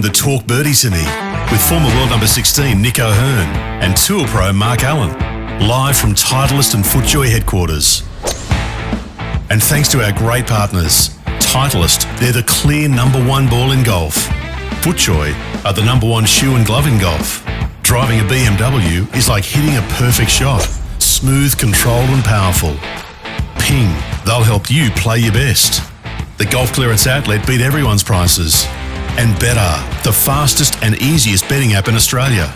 the Talk Birdie-tome with former world number 16 Nick O'Hearn and Tour Pro Mark Allen, live from Titleist and FootJoy headquarters. And thanks to our great partners, Titleist, they're the clear number one ball in golf. FootJoy are the number one shoe and glove in golf. Driving a BMW is like hitting a perfect shot, smooth, controlled and powerful. Ping, they'll help you play your best. The Golf Clearance Outlet beat everyone's prices. And Better, the fastest and easiest betting app in Australia.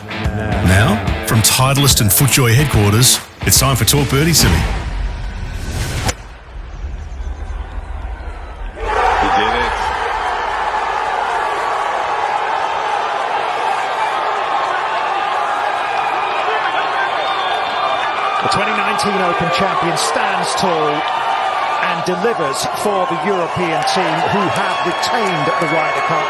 Now, from Titleist and FootJoy headquarters, it's time for Talk Birdie-tome. He did it. The 2019 Open champion stands tall and delivers for the European team who have retained the Ryder Cup.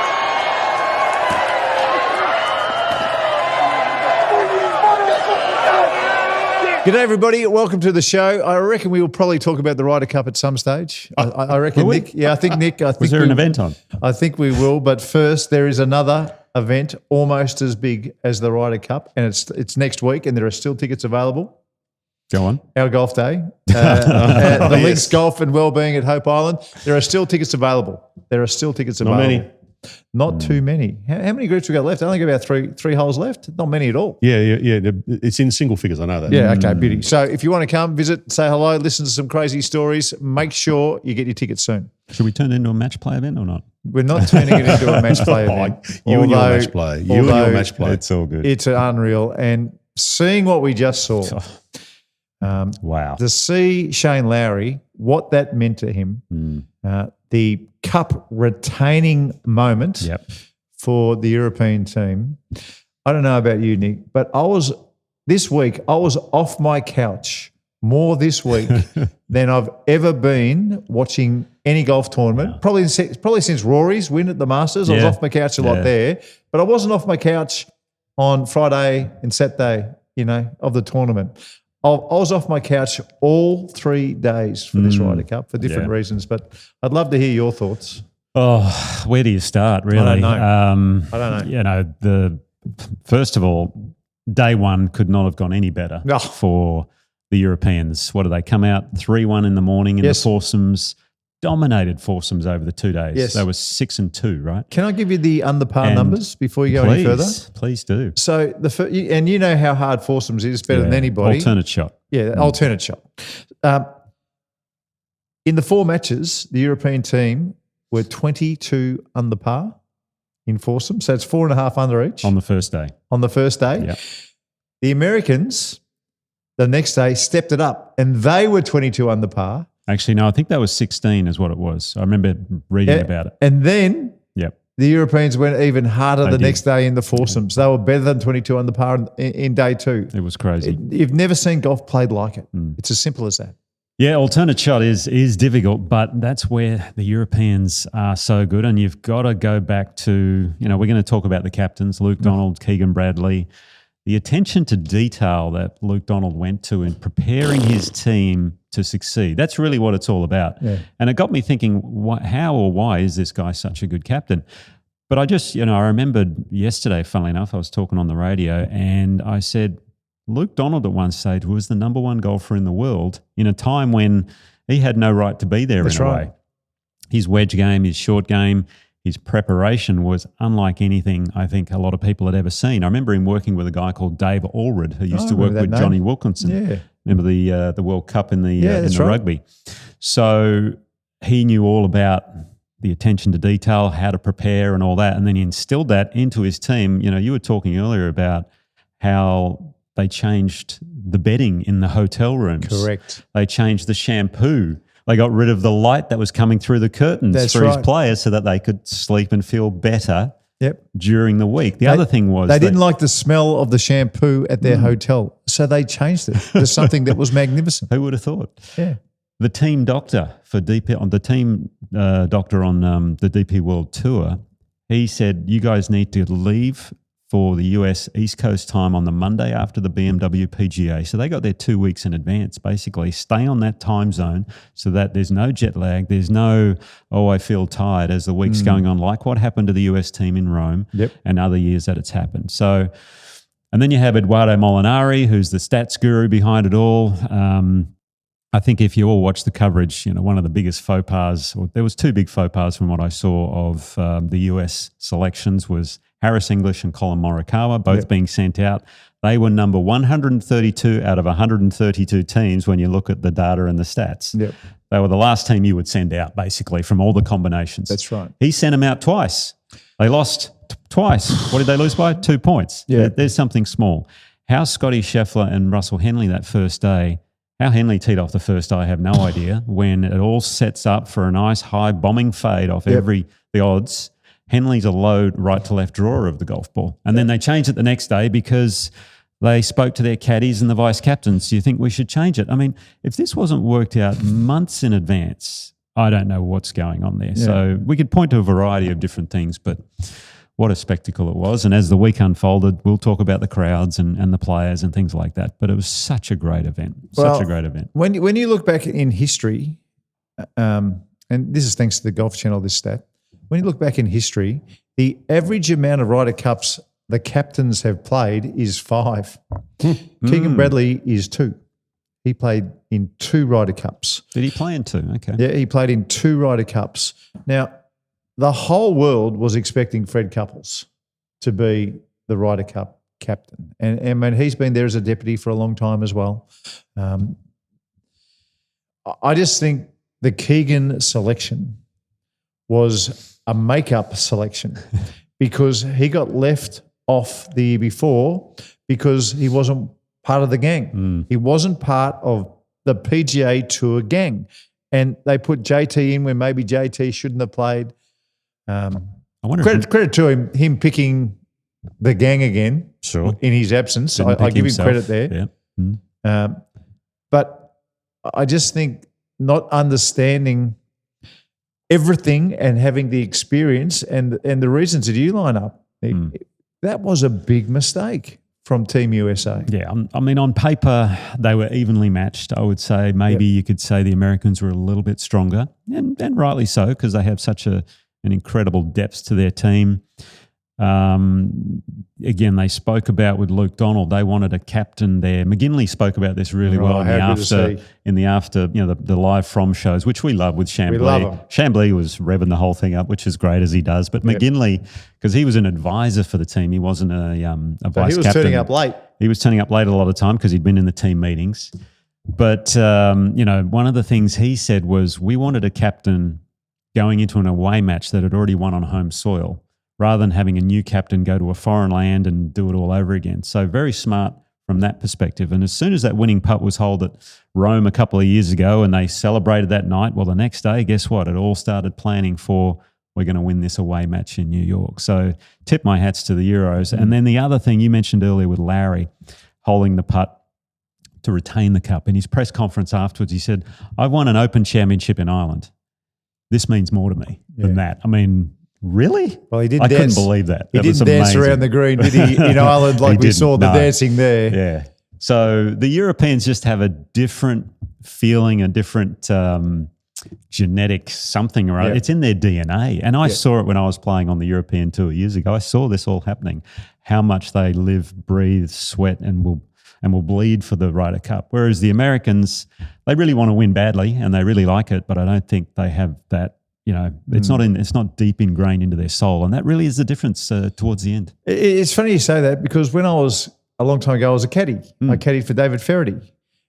G'day everybody, welcome to the show. I reckon we will probably talk about the Ryder Cup at some stage. I reckon Nick. Yeah, I think Nick. Was there an event on? I think we will, but first there is another event almost as big as the Ryder Cup, and it's next week, and there are still tickets available. Go on. Our golf day, at the Links Golf and Wellbeing at Hope Island. There are still tickets available. Not many. Not too many. How many groups we got left? I think about three holes left. Not many at all. Yeah. It's in single figures. I know that. Yeah, okay, beauty. So if you want to come, visit, say hello, listen to some crazy stories, make sure you get your tickets soon. Should we turn it into a match play event or not? We're not turning it into a match play event. You and your match play. It's all good. It's unreal. And seeing what we just saw, wow. to see Shane Lowry, what that meant to him, the cup retaining moment for the European team. I don't know about you, Nick, but this week I was off my couch more this week than I've ever been watching any golf tournament. Wow. Probably since Rory's win at the Masters. I was off my couch a lot there, but I wasn't off my couch on Friday and Saturday, of the tournament. I was off my couch all 3 days for this Ryder Cup for different reasons, but I'd love to hear your thoughts. Oh, where do you start, really? I don't know. First of all, day one could not have gone any better for the Europeans. What do they come out 3-1 in the morning in the foursomes? Dominated foursomes over the 2 days. Yes. They were 6-2, right? Can I give you the under par numbers before you go any further? Please do. So and you know how hard foursomes is better than anybody. Alternate shot. Yeah, alternate shot. In the 4 matches, the European team were 22 under par in foursomes. So it's 4.5 under each. On the first day. Yep. The Americans, the next day, stepped it up and they were 22 under par. Actually, no, I think that was 16 is what it was. I remember reading about it. And then the Europeans went even harder next day in the foursomes. They were better than 22 under par in day 2. It was crazy. You've never seen golf played like it. It's as simple as that. Yeah, alternate shot is difficult, but that's where the Europeans are so good. And you've got to go back to, we're going to talk about the captains, Luke Donald, Keegan Bradley. The attention to detail that Luke Donald went to in preparing his team to succeed. That's really what it's all about. Yeah. And it got me thinking, how or why is this guy such a good captain? But I remembered yesterday, funnily enough, I was talking on the radio and I said, Luke Donald at one stage was the number one golfer in the world in a time when he had no right to be there in a way. His wedge game, his short game, his preparation was unlike anything I think a lot of people had ever seen. I remember him working with a guy called Dave Allred who used to work with Johnny Wilkinson. Yeah. Remember the World Cup in the rugby. So he knew all about the attention to detail, how to prepare and all that, and then he instilled that into his team. You were talking earlier about how they changed the bedding in the hotel rooms. Correct. They changed the shampoo. They got rid of the light that was coming through the curtains his players so that they could sleep and feel better during the week. The other thing was they didn't like the smell of the shampoo at their hotel, so they changed it to something that was magnificent. Who would have thought? Yeah. The team doctor for DP on the DP World Tour, he said, you guys need to leave for the US East Coast time on the Monday after the BMW PGA. So they got there 2 weeks in advance, basically. Stay on that time zone so that there's no jet lag. There's no, I feel tired as the week's going on, like what happened to the US team in Rome and other years that it's happened. So, and then you have Eduardo Molinari, who's the stats guru behind it all. I think if you all watch the coverage, one of the biggest faux pas, or there was two big faux pas from what I saw of the US selections was Harris English and Colin Morikawa, both being sent out. They were number 132 out of 132 teams when you look at the data and the stats. They were the last team you would send out, basically, from all the combinations. That's right. He sent them out twice. They lost twice. What did they lose by? 2 points. There's something small. How Scotty Scheffler and Russell Henley that first day, how Henley teed off the first day, I have no idea. When it all sets up for a nice high bombing fade off the odds, Henley's a low right to left drawer of the golf ball. And then they changed it the next day because they spoke to their caddies and the vice captains. Do you think we should change it? I mean, if this wasn't worked out months in advance, I don't know what's going on there. So we could point to a variety of different things, but what a spectacle it was. And as the week unfolded, we'll talk about the crowds and the players and things like that. But it was such a great event, such a great event. When you look back in history, and this is thanks to the Golf Channel, this stat, when you look back in history, the average amount of Ryder Cups the captains have played is 5. Keegan Bradley is 2. He played in 2 Ryder Cups. Did he play in 2? Okay. Yeah, he played in 2 Ryder Cups. Now, the whole world was expecting Fred Couples to be the Ryder Cup captain. And I mean, he's been there as a deputy for a long time as well. I just think the Keegan selection was a make-up selection because he got left off the year before because he wasn't part of the gang. He wasn't part of the PGA Tour gang. And they put JT in when maybe JT shouldn't have played. I wonder credit to him picking the gang again in his absence. I give him credit there. But I just think not understanding everything and having the experience and the reasons that you line up, that was a big mistake from Team USA. Yeah, I mean, on paper, they were evenly matched, I would say. Maybe you could say the Americans were a little bit stronger, and rightly so, because they have such an incredible depth to their team. Again, they spoke about with Luke Donald, they wanted a captain there. McGinley spoke about this really well in the after, the live from shows, which we love with Chambly. We love him. Chambly was revving the whole thing up, which is great as he does. But McGinley, because he was an advisor for the team, he wasn't a vice captain. He was turning up late. He was turning up late a lot of the time because he'd been in the team meetings. But, one of the things he said was we wanted a captain going into an away match that had already won on home soil, rather than having a new captain go to a foreign land and do it all over again. So very smart from that perspective. And as soon as that winning putt was holed at Rome a couple of years ago and they celebrated that night, well, the next day, guess what? It all started planning for we're going to win this away match in New York. So tip my hats to the Euros. And then the other thing you mentioned earlier with Lowry holding the putt to retain the cup. In his press conference afterwards, he said, I've won an Open Championship in Ireland. This means more to me than that. I mean, really? Well, he didn't I dance. couldn't believe that. He didn't dance around the green, did he, in Ireland like we saw the dancing there? Yeah. So the Europeans just have a different feeling, a different genetic something or other. It's in their DNA. And I saw it when I was playing on the European Tour years ago. I saw this all happening, how much they live, breathe, sweat, and will bleed for the Ryder Cup. Whereas the Americans, they really want to win badly and they really like it, but I don't think they have that. It's not deep ingrained into their soul, and that really is the difference towards the end. It's funny you say that because when I was a long time ago, I was a caddy. I caddied for David Ferrity,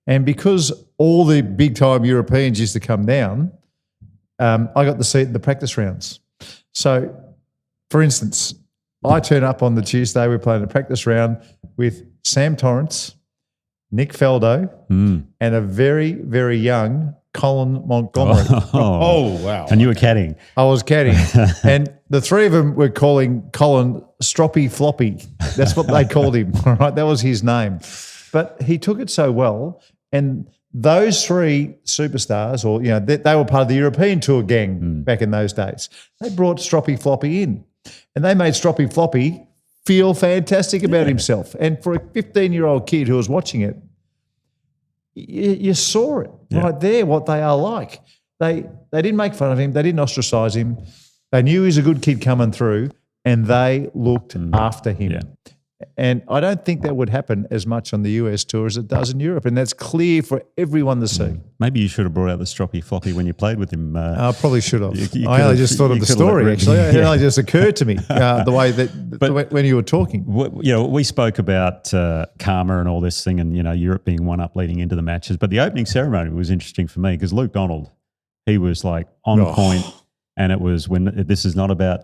and because all the big time Europeans used to come down, I got the seat in the practice rounds. So, for instance, I turn up on the Tuesday. We're playing a practice round with Sam Torrance, Nick Faldo, and a very, very young Colin Montgomery. Oh, wow. And you were caddying. I was caddying. And the three of them were calling Colin Stroppy Floppy. That's what they called him, all right? That was his name. But he took it so well. And those three superstars, or, they were part of the European Tour gang back in those days. They brought Stroppy Floppy in. And they made Stroppy Floppy feel fantastic about himself. And for a 15-year-old kid who was watching it, you saw it right there, what they are like. They didn't make fun of him. They didn't ostracise him. They knew he was a good kid coming through, and they looked after him. Yeah. And I don't think that would happen as much on the US tour as it does in Europe, and that's clear for everyone to see. Maybe you should have brought out the stroppy floppy when you played with him. I probably should have. I only just thought of the story, actually. It only just occurred to me the way that when you were talking. We spoke about karma and all this thing and, Europe being one up leading into the matches. But the opening ceremony was interesting for me because Luke Donald, he was like on point, and it was when this is not about,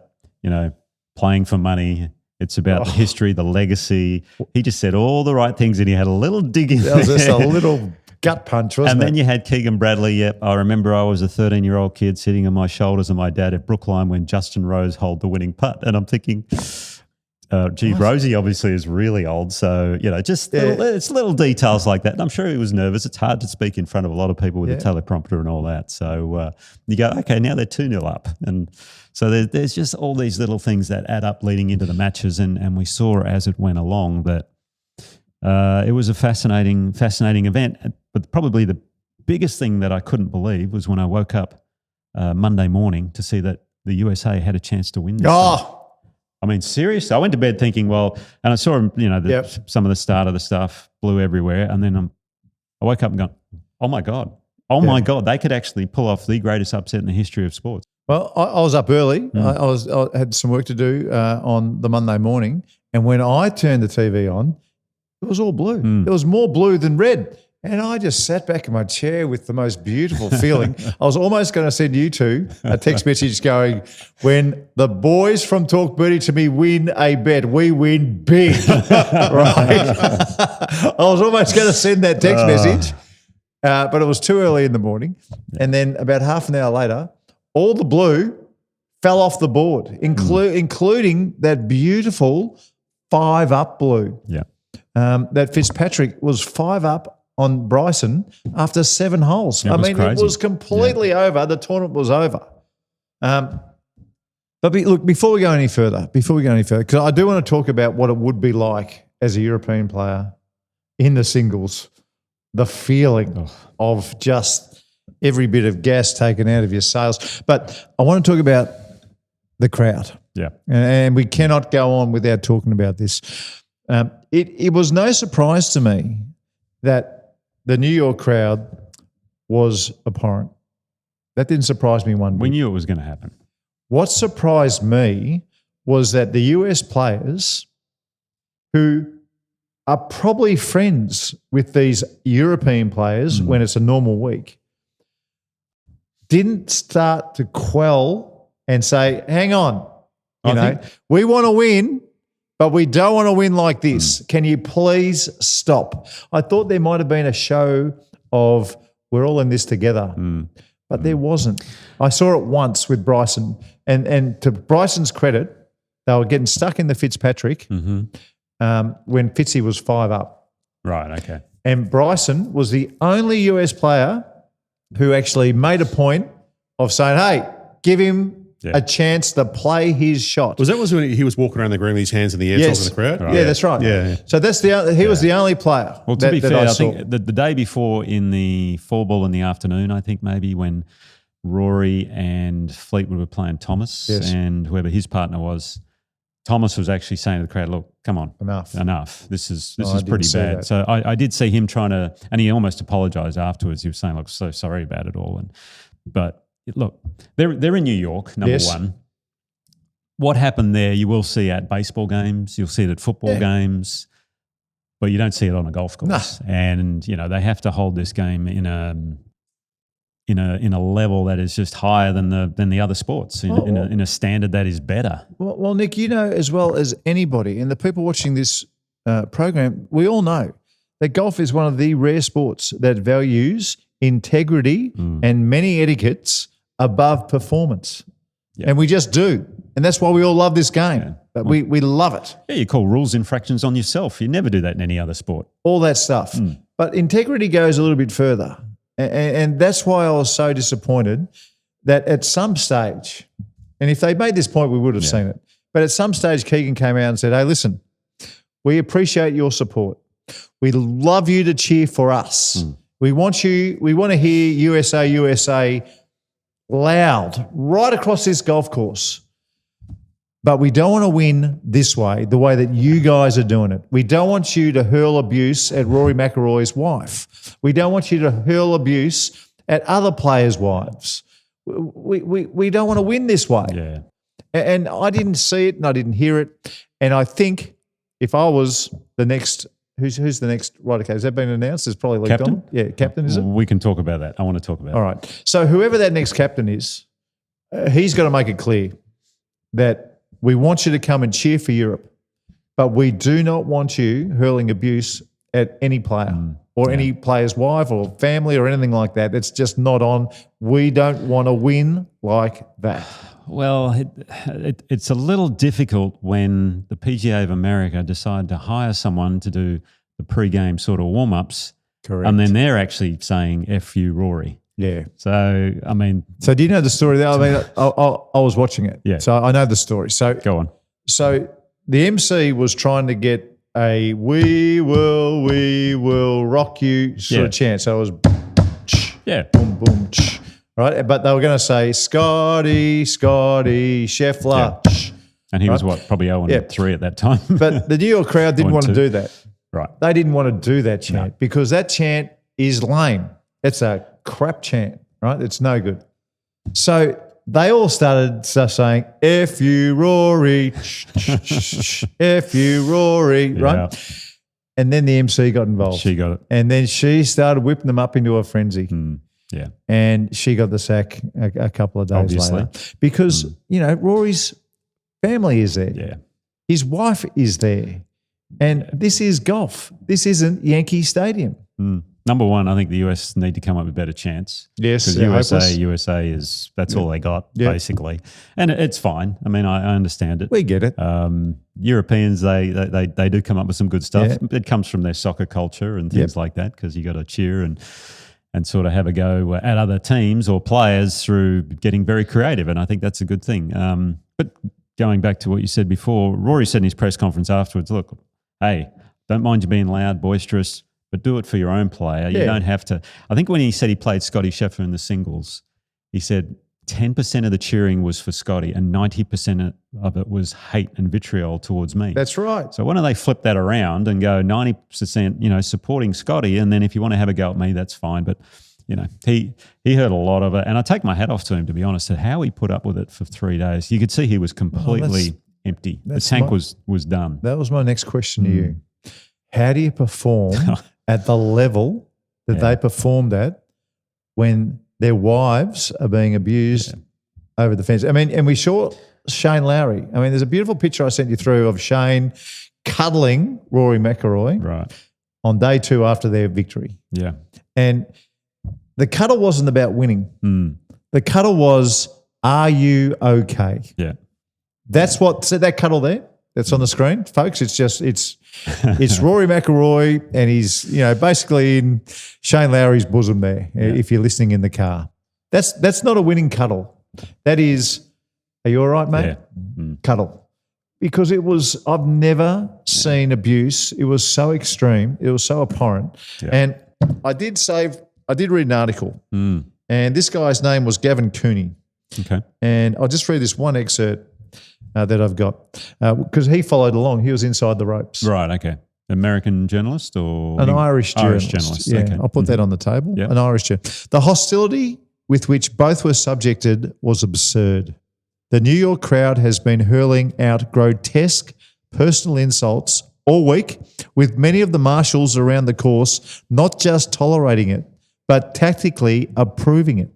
playing for money. It's about the history, the legacy. He just said all the right things, and he had a little dig in there. That was just a little gut punch, wasn't it? And then you had Keegan Bradley. Yep, I remember I was a 13-year-old kid sitting on my shoulders of my dad at Brookline when Justin Rose held the winning putt. And I'm thinking, Rosie obviously is really old. So, it's little details like that. And I'm sure he was nervous. It's hard to speak in front of a lot of people with a teleprompter and all that. So you go, okay, now they're 2-0 up. And so there's just all these little things that add up leading into the matches. And we saw as it went along that it was a fascinating event. But probably the biggest thing that I couldn't believe was when I woke up Monday morning to see that the USA had a chance to win this thing. I mean, seriously, I went to bed thinking, and I saw him, some of the start of the stuff blew everywhere. And then I woke up and gone, oh my God, they could actually pull off the greatest upset in the history of sports. Well, I was up early. I had some work to do on the Monday morning. And when I turned the TV on, it was all blue. There was more blue than red. And I just sat back in my chair with the most beautiful feeling. I was almost going to send you two a text message going, when the boys from Talk Birdie to me win a bet, we win big, right? I was almost going to send that text message, but it was too early in the morning. And then about half an hour later, all the blue fell off the board, including that beautiful 5-up blue. Yeah, that Fitzpatrick was 5 up on Bryson after 7 holes. It was completely over. The tournament was over. But look, before we go any further, because I do want to talk about what it would be like as a European player in the singles, the feeling of just every bit of gas taken out of your sails. But I want to talk about the crowd. Yeah. And we cannot go on without talking about this. It was no surprise to me that the New York crowd was abhorrent. That didn't surprise me one bit. We knew it was going to happen. What surprised me was that the US players, who are probably friends with these European players when it's a normal week, didn't start to quell and say, hang on, we want to win, but we don't want to win like this. Can you please stop? I thought there might have been a show of we're all in this together, but there wasn't. I saw it once with Bryson, and to Bryson's credit, they were getting stuck in the Fitzpatrick when Fitzy was 5 up. Right, okay. And Bryson was the only US player who actually made a point of saying, hey, give him a chance to play his shot. Was when he was walking around the green with his hands in the air talking to the crowd? Right. Yeah, that's right. Yeah. So he was the only player. Well, to be fair, I think the day before in the 4-ball in the afternoon, I think maybe when Rory and Fleetwood were playing Thomas and whoever his partner was, Thomas was actually saying to the crowd, look, come on. Enough. This is pretty bad. That. So I did see him trying to, and he almost apologised afterwards. He was saying, look, so sorry about it all. But look, they're in New York, number one. What happened there, you will see at baseball games, you'll see it at football games, but you don't see it on a golf course. No. And they have to hold this game in a level that is just higher than the other sports, in a standard that is better. Well, Nick, as well as anybody, and the people watching this program, we all know that golf is one of the rare sports that values integrity and many etiquettes above performance. Yeah. And we just do. And that's why we all love this game. Yeah. But we love it. Yeah, you call rules infractions on yourself. You never do that in any other sport. All that stuff. But integrity goes a little bit further. And that's why I was so disappointed that at some stage, and if they made this point, we would have seen it, But at some stage, Keegan came out and said, hey, listen, we appreciate your support. We love you to cheer for us. We want to hear USA, USA loud right across this golf course. But we don't want to win this way, the way that you guys are doing it. We don't want you to hurl abuse at Rory McIlroy's wife. We don't want you to hurl abuse at other players' wives. We don't want to win this way. Yeah. And I didn't see it and I didn't hear it. And I think if I was the next who's the next Ryder Cup? Has that been announced? It's probably Luke Captain? Donald. Yeah, captain, is it? We can talk about that. I want to talk about All right. So whoever that next captain is, he's got to make it clear that we want you to come and cheer for Europe, but we do not want you hurling abuse at any player or any player's wife or family or anything like that. It's just not on. We don't want to win like that. Well, it's a little difficult when the PGA of America decide to hire someone to do the pre-game sort of warm-ups. Correct. And then they're actually saying, F you, Rory. Yeah. So, I mean... So do you know the story there? I mean, I was watching it. Yeah. So I know the story. So go on. So the MC was trying to get a we will rock you sort of chant. So it was boom, boom, right? But they were going to say, Scotty, Scheffler. Yeah. And he was what, probably 0-3 at that time. But the New York crowd didn't want to do that. Right. They didn't want to do that chant because that chant is lame. It's a crap chant, right? It's no good. So they all started saying, F you, Rory, F you, Rory, right? And then the MC got involved. She got it. And then she started whipping them up into a frenzy. Yeah. And she got the sack a couple of days later. Because, you know, Rory's family is there. Yeah. His wife is there. And this is golf. This isn't Yankee Stadium. Number one, I think the US need to come up with better chants. Yes, because USA is that's all they got basically, and it's fine. I mean, I understand it. We get it. Europeans, they do come up with some good stuff. Yeah. It comes from their soccer culture and things like that because you got to cheer and sort of have a go at other teams or players through getting very creative, and I think that's a good thing. But going back to what you said before, Rory said in his press conference afterwards, "Look, hey, don't mind you being loud, boisterous." But do it for your own player. You don't have to. I think when he said he played Scotty Scheffler in the singles, he said 10% of the cheering was for Scotty and 90% of it was hate and vitriol towards me. That's right. So why don't they flip that around and go 90%, you know, supporting Scotty, and then if you want to have a go at me, that's fine. But you know, he heard a lot of it, and I take my hat off to him, to be honest, at how he put up with it for 3 days. You could see he was completely empty. The tank was done. That was my next question to you. How do you perform at the level that they performed at when their wives are being abused over the fence? I mean, and we saw Shane Lowry. I mean, there's a beautiful picture I sent you through of Shane cuddling Rory McIlroy on day 2 after their victory. Yeah. And the cuddle wasn't about winning. The cuddle was, are you okay? Yeah. That's what, so that cuddle there, that's on the screen, folks. It's Rory McIlroy, and he's, you know, basically in Shane Lowry's bosom there. If you're listening in the car, that's not a winning cuddle. That is, are you all right, mate? Yeah. Cuddle, because it was. I've never seen abuse. It was so extreme. It was so abhorrent. Yeah. And I did read an article, and this guy's name was Gavin Cooney. Okay, and I'll just read this one excerpt that I've got, because he followed along. He was inside the ropes. Right, okay. American journalist or? An Irish journalist. Yeah, okay. I'll put that on the table. Yep. An Irish journalist. The hostility with which both were subjected was absurd. The New York crowd has been hurling out grotesque personal insults all week, with many of the marshals around the course not just tolerating it, but tactically approving it,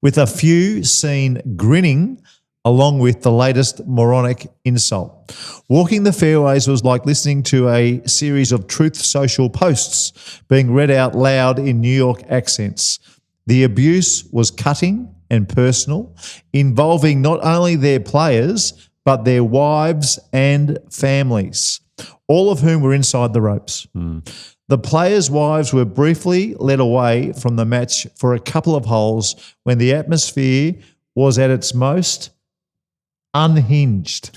with a few seen grinning along with the latest moronic insult. Walking the fairways was like listening to a series of Truth Social posts being read out loud in New York accents. The abuse was cutting and personal, involving not only their players, but their wives and families, all of whom were inside the ropes. The players' wives were briefly led away from the match for a couple of holes when the atmosphere was at its most unhinged.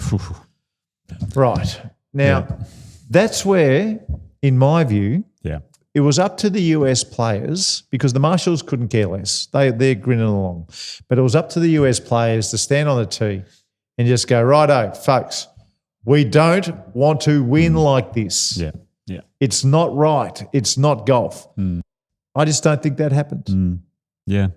Right. Now, that's where, in my view, it was up to the US players, because the marshals couldn't care less. They're grinning along. But it was up to the US players to stand on the tee and just go, righto, folks, we don't want to win like this. Yeah. It's not right. It's not golf. I just don't think that happened. Yeah.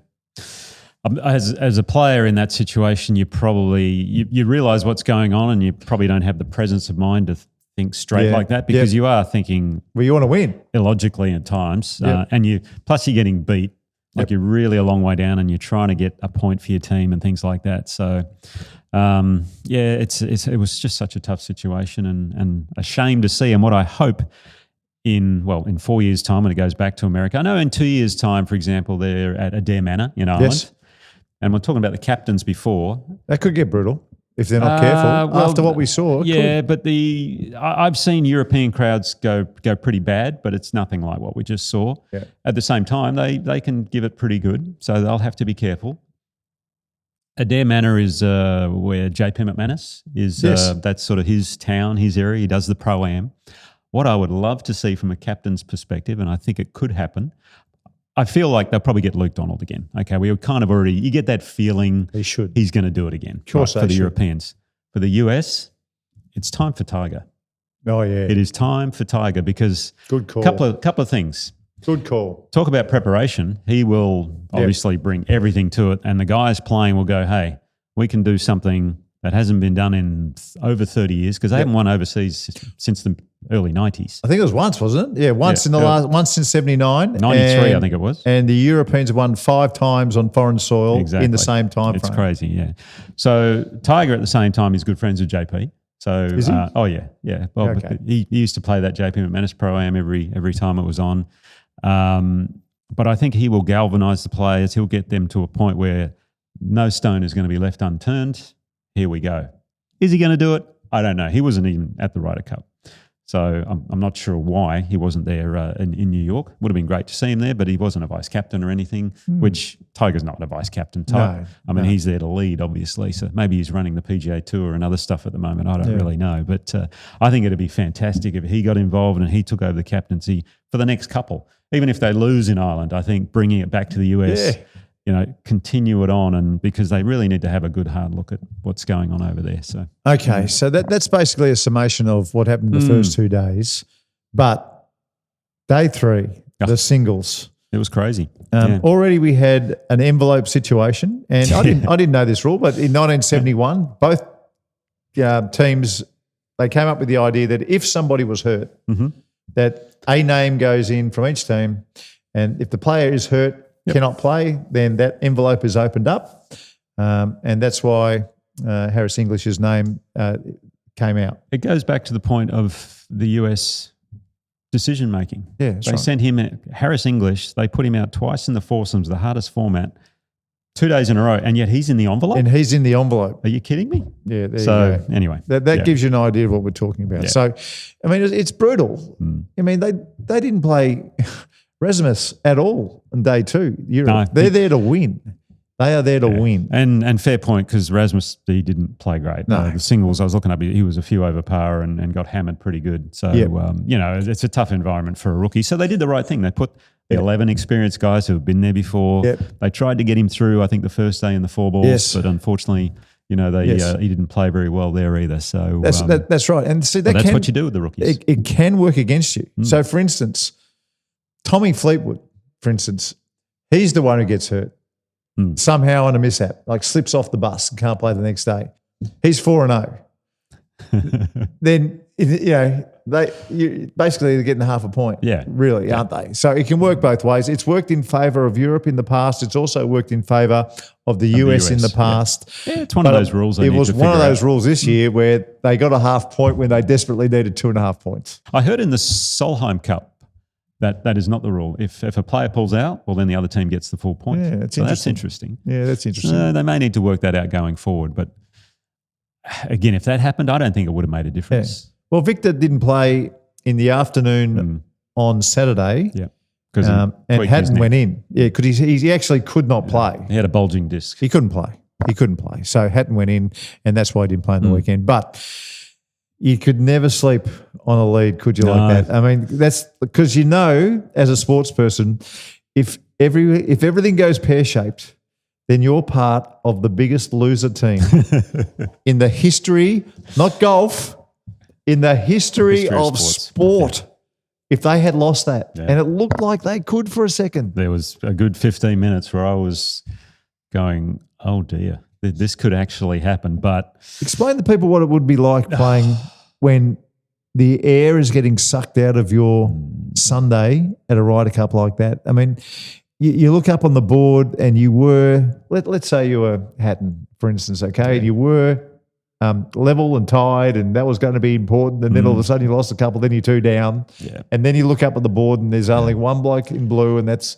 As a player in that situation, you probably you realise what's going on, and you probably don't have the presence of mind to think straight like that, because you are thinking, well, you want to win illogically at times, and you're getting beat. Like you're really a long way down, and you're trying to get a point for your team and things like that. So, it was just such a tough situation, and a shame to see. And what I hope in 4 years' time, when it goes back to America, I know in 2 years' time, for example, they're at Adair Manor in Ireland, and we're talking about the captains before. That could get brutal if they're not careful. After what we saw, but I've seen European crowds go pretty bad, but it's nothing like what we just saw. Yeah. At the same time, they can give it pretty good, so they'll have to be careful. Adair Manor is where JP McManus is. That's sort of his town, his area. He does the Pro-Am. What I would love to see from a captain's perspective, and I think it could happen, I feel like they'll probably get Luke Donald again. Okay, we kind of already, you get that feeling he should. He's going to do it again For the Europeans. For the US, it's time for Tiger. Oh, yeah. It is time for Tiger, because good call. Couple of things. Good call. Talk about preparation. He will obviously bring everything to it, and the guys playing will go, hey, we can do something that hasn't been done in over 30 years, because they haven't won overseas since the early 90s. I think it was once, wasn't it? Yeah, once since 79. 93, I think it was. And the Europeans have won 5 times on foreign soil in the same time frame. It's crazy, yeah. So Tiger at the same time is good friends with JP. So is he? Yeah. Well, Okay. he used to play that JP McManus Pro-Am every time it was on. But I think he will galvanise the players. He'll get them to a point where no stone is going to be left unturned. Here we go. Is he going to do it? I don't know. He wasn't even at the Ryder Cup. So I'm not sure why he wasn't there in New York. Would have been great to see him there, but he wasn't a vice captain or anything, which Tiger's not a vice captain type. He's there to lead, obviously. So maybe he's running the PGA Tour and other stuff at the moment. I don't really know. But I think it'd be fantastic if he got involved and he took over the captaincy for the next couple. Even if they lose in Ireland, I think bringing it back to the US, continue it on, and because they really need to have a good hard look at what's going on over there. So so that's basically a summation of what happened the first 2 days. But day 3, the singles, it was crazy. Already we had an envelope situation, and I didn't know this rule, but in 1971, both teams, they came up with the idea that if somebody was hurt, that a name goes in from each team, and if the player is hurt, cannot play, then that envelope is opened up, and that's why Harris English's name came out. It goes back to the point of the US decision making. Yeah, they sent him Harris English. They put him out twice in the foursomes, the hardest format, 2 days in a row, and yet he's in the envelope. And he's in the envelope. Are you kidding me? Yeah. There so you go. Anyway, that gives you an idea of what we're talking about. Yeah. So, I mean, it's brutal. I mean, they didn't play Rasmus at all on day 2. Europe. They're there to win. They are there to win. And fair point, because Rasmus, he didn't play great. No. The singles, I was looking up, he was a few over par and got hammered pretty good. So, it's a tough environment for a rookie. So they did the right thing. They put the 11 experienced guys who have been there before. They tried to get him through, I think, the first day in the 4 balls, but unfortunately, he didn't play very well there either. So that's right. And see, that's what you do with the rookies. It can work against you. So, for instance, Tommy Fleetwood, for instance, he's the one who gets hurt somehow on a mishap, like slips off the bus and can't play the next day. He's 4-0. Then basically they're getting half a point. Really, aren't they? So it can work both ways. It's worked in favour of Europe in the past. It's also worked in favour of the US in the past. Yeah, it's one of those rules. It was one of those rules this year where they got a half point when they desperately needed 2.5 points. I heard in the Solheim Cup that is not the rule. If a player pulls out, well, then the other team gets the full point. Yeah, that's interesting. Yeah, that's interesting. They may need to work that out going forward. But again, if that happened, I don't think it would have made a difference. Yeah. Well, Victor didn't play in the afternoon on Saturday. Yeah. And Hatton went in. Yeah, because he actually could not play. He had a bulging disc. He couldn't play. He couldn't play. So Hatton went in, and that's why he didn't play on the weekend. But you could never sleep on a lead, could you, like that? I mean, that's because as a sports person, if everything goes pear-shaped, then you're part of the biggest loser team in the history, not golf, in the history of sport. Yeah. If they had lost that, and it looked like they could for a second. There was a good 15 minutes where I was going, oh dear, this could actually happen. But explain to people what it would be like playing when the air is getting sucked out of your Sunday at a Ryder Cup like that. I mean, you look up on the board and you were, let's say you were Hatton, for instance, okay, and you were level and tied, and that was going to be important, and then all of a sudden you lost a couple, then you're 2 down, and then you look up at the board and there's only one bloke in blue, and that's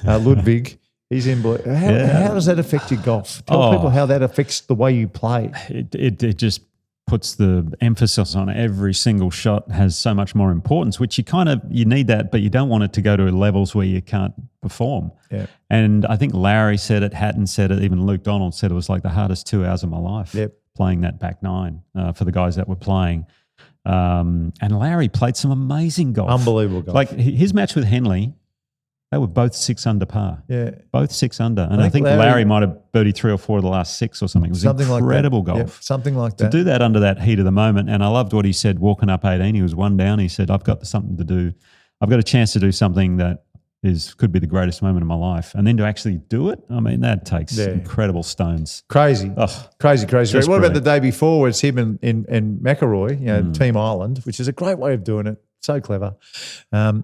Ludwig. He's in blue. How does that affect your golf? Tell people how that affects the way you play. It just puts the emphasis on every single shot has so much more importance, which you need that, but you don't want it to go to levels where you can't perform. Yeah. And I think Lowry said it, Hatton said it, even Luke Donald said it was like the hardest 2 hours of my life playing that back nine for the guys that were playing. And Lowry played some amazing golf. Unbelievable golf. Like his match with Henley, they were both 6 under par. Yeah. Both 6 under. And I think Lowry might have birdied 3 or 4 of the last 6 or something. It was incredible golf. Yep, something like that. To do that under that heat of the moment. And I loved what he said walking up 18. He was 1 down. He said, I've got something to do. I've got a chance to do something that could be the greatest moment of my life. And then to actually do it, I mean, that takes incredible stones. Crazy. Crazy. What about the day before where it's him and McIlroy, Team Island, which is a great way of doing it. So clever. I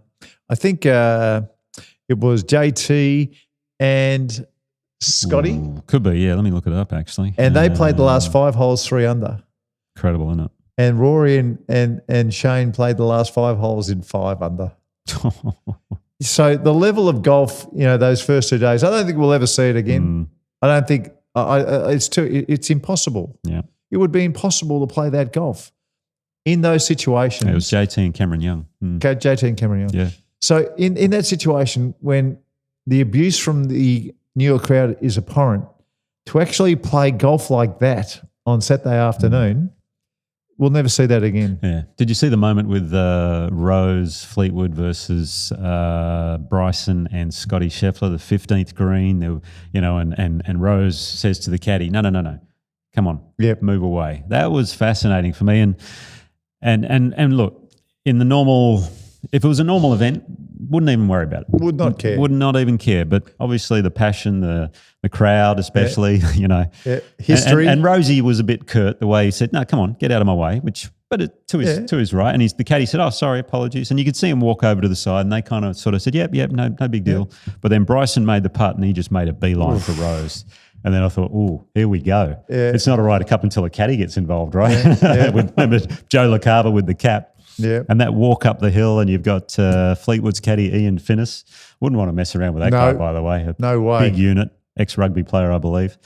think it was JT and Scotty. Ooh, could be, yeah. Let me look it up, actually. And they played the last 5 holes 3 under. Incredible, isn't it? And Rory and Shane played the last 5 holes in 5 under. So the level of golf, those first 2 days, I don't think we'll ever see it again. I don't think it's impossible. Yeah, it would be impossible to play that golf in those situations. It was JT and Cameron Young. JT and Cameron Young. Yeah. So in that situation, when the abuse from the New York crowd is abhorrent, to actually play golf like that on Saturday afternoon, we'll never see that again. Yeah. Did you see the moment with Rose Fleetwood versus Bryson and Scotty Scheffler, the 15th green? And Rose says to the caddy, "No, come on, move away." That was fascinating for me. And look, in the normal. If it was a normal event, wouldn't even worry about it. Would not care. Would not even care. But obviously the passion, the crowd especially, history. And Rosie was a bit curt the way he said, "No, come on, get out of my way," to his right. And the caddy said, "Oh, sorry, apologies." And you could see him walk over to the side and they kind of sort of said, yep, no big deal. But then Bryson made the putt and he just made a beeline for Rose. And then I thought, oh, here we go. Yeah. It's not a Ryder Cup until a caddy gets involved, right? Yeah. Remember Joe LaCava with the cap. Yeah. And that walk up the hill, and you've got Fleetwood's caddy, Ian Finnis. Wouldn't want to mess around with that guy, by the way. No way. Big unit, ex-rugby player, I believe.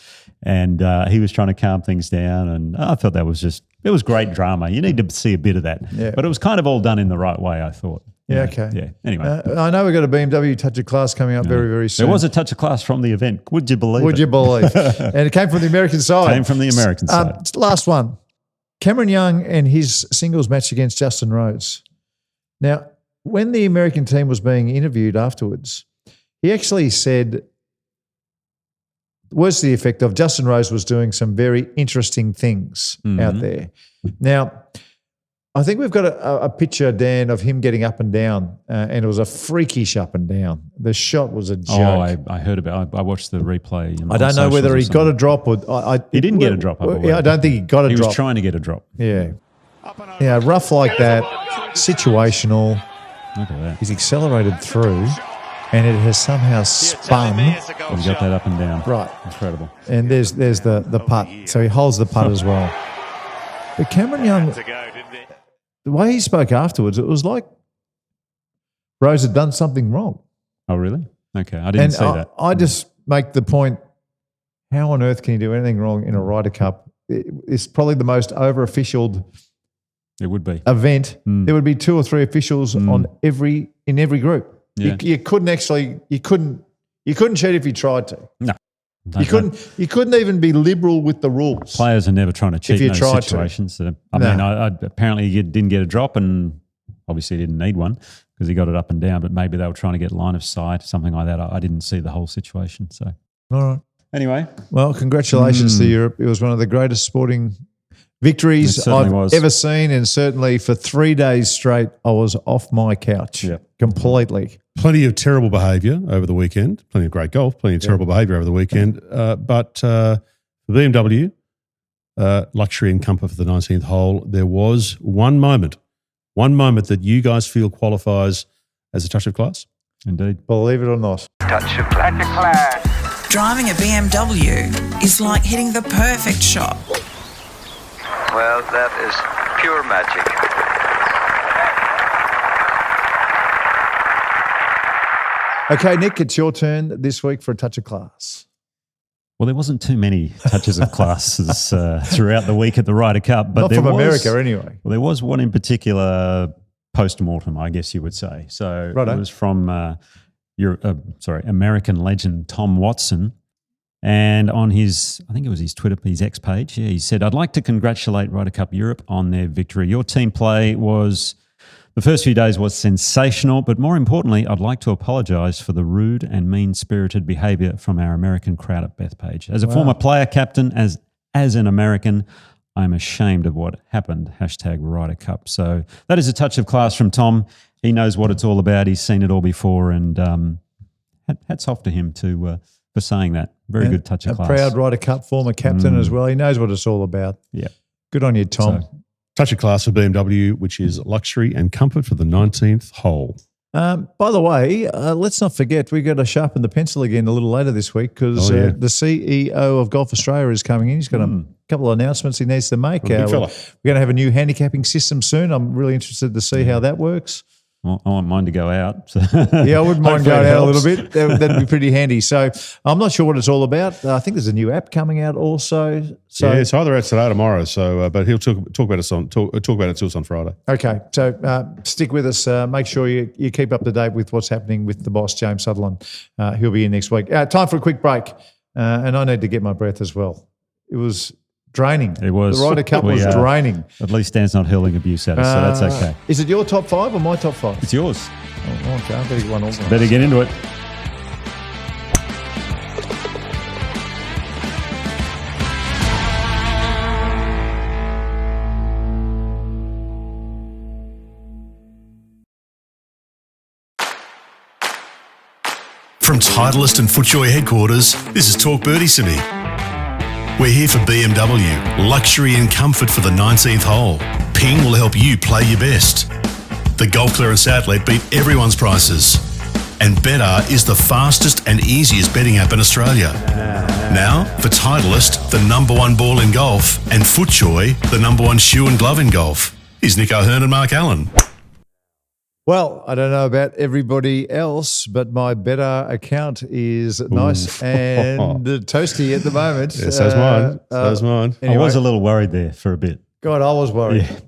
And he was trying to calm things down. And I thought it was great drama. You need to see a bit of that. Yeah. But it was kind of all done in the right way, I thought. Yeah, okay. Yeah, anyway. I know we've got a BMW Touch of Class coming up very, very soon. There was a Touch of Class from the event. Would you believe Would you believe? And it came from the American side. Came from the American side. Last one. Cameron Young and his singles match against Justin Rose. Now, when the American team was being interviewed afterwards, he actually said, words to the effect of Justin Rose was doing some very interesting things out there. Now, I think we've got a picture, Dan, of him getting up and down, and it was a freakish up and down. The shot was a joke. Oh, I heard about it. I watched the replay. I don't know whether he got a drop or he didn't get a drop. I don't think he got a drop. He was trying to get a drop. Yeah. Yeah, rough like that, situational. Look at that. He's accelerated through, and it has somehow spun. He got that up and down. Right. Incredible. And there's the putt. So he holds the putt as well. But Cameron Young, the way he spoke afterwards, it was like Rose had done something wrong. Oh, really? Okay, I didn't see that. I just make the point, how on earth can you do anything wrong in a Ryder Cup? It's probably the most over-officialed it would be event. There would be 2 or 3 officials in every group. Yeah. You couldn't cheat if you tried to. No. You couldn't even be liberal with the rules. Players are never trying to cheat you in those tried situations. I apparently he didn't get a drop, and obviously he didn't need one because he got it up and down, but maybe they were trying to get line of sight, something like that. I didn't see the whole situation. So, all right. Anyway. Well, congratulations to Europe. It was one of the greatest sporting victories I've ever seen, and certainly for 3 days straight, I was off my couch completely. Plenty of terrible behaviour over the weekend, plenty of great golf, plenty of terrible behaviour over the weekend. But for BMW, luxury and comfort for the 19th hole, there was one moment that you guys feel qualifies as a touch of class? Indeed. Believe it or not. Touch of class. Driving a BMW is like hitting the perfect shot. Well, that is pure magic. Okay, Nick, it's your turn this week for a touch of class. Well, there wasn't too many touches of classes throughout the week at the Ryder Cup. But not from America anyway. Well, there was one in particular post-mortem, I guess you would say. So it was from American legend Tom Watson. And on his, I think it was his Twitter, his X page, he said, "I'd like to congratulate Ryder Cup Europe on their victory. Your team play the first few days was sensational, but more importantly, I'd like to apologise for the rude and mean-spirited behaviour from our American crowd at Bethpage. As a former player captain, as an American, I'm ashamed of what happened. #Ryder Cup." So that is a touch of class from Tom. He knows what it's all about. He's seen it all before, and hats off to him for saying that. Very good touch of class. A proud Ryder Cup former captain as well. He knows what it's all about. Yeah. Good on you, Tom. Touch of class for BMW, which is luxury and comfort for the 19th hole. By the way, let's not forget we've got to sharpen the pencil again a little later this week because the CEO of Golf Australia is coming in. He's got a couple of announcements he needs to make. Big fella. We're going to have a new handicapping system soon. I'm really interested to see how that works. Well, I want mine to go out. So. Yeah, I wouldn't mind going out a little bit. That'd be pretty handy. So I'm not sure what it's all about. I think there's a new app coming out also. So it's either out today or tomorrow. So, but he'll talk about it to us on Friday. Okay, so stick with us. Make sure you keep up to date with what's happening with the boss, James Sutherland. He'll be in next week. Time for a quick break, and I need to get my breath as well. It was draining. It was. The Ryder Cup was draining. At least Dan's not hurling abuse at us, so that's okay. Is it your top five or my top five? It's yours. Oh, okay, I better get one organised. Better get into it. From Titleist and FootJoy headquarters, this is talkbirdietome. We're here for BMW, luxury and comfort for the 19th hole. Ping will help you play your best. The Golf Clearance Outlet beat everyone's prices. And Betr is the fastest and easiest betting app in Australia. Now, for Titleist, the #1 ball in golf, and FootJoy, the #1 shoe and glove in golf. Here's Nick O'Hearn and Mark Allen. Well, I don't know about everybody else, but my Betr account is nice and toasty at the moment. Yeah, so's mine. So's mine. Anyway, I was a little worried there for a bit. God, I was worried. Yeah,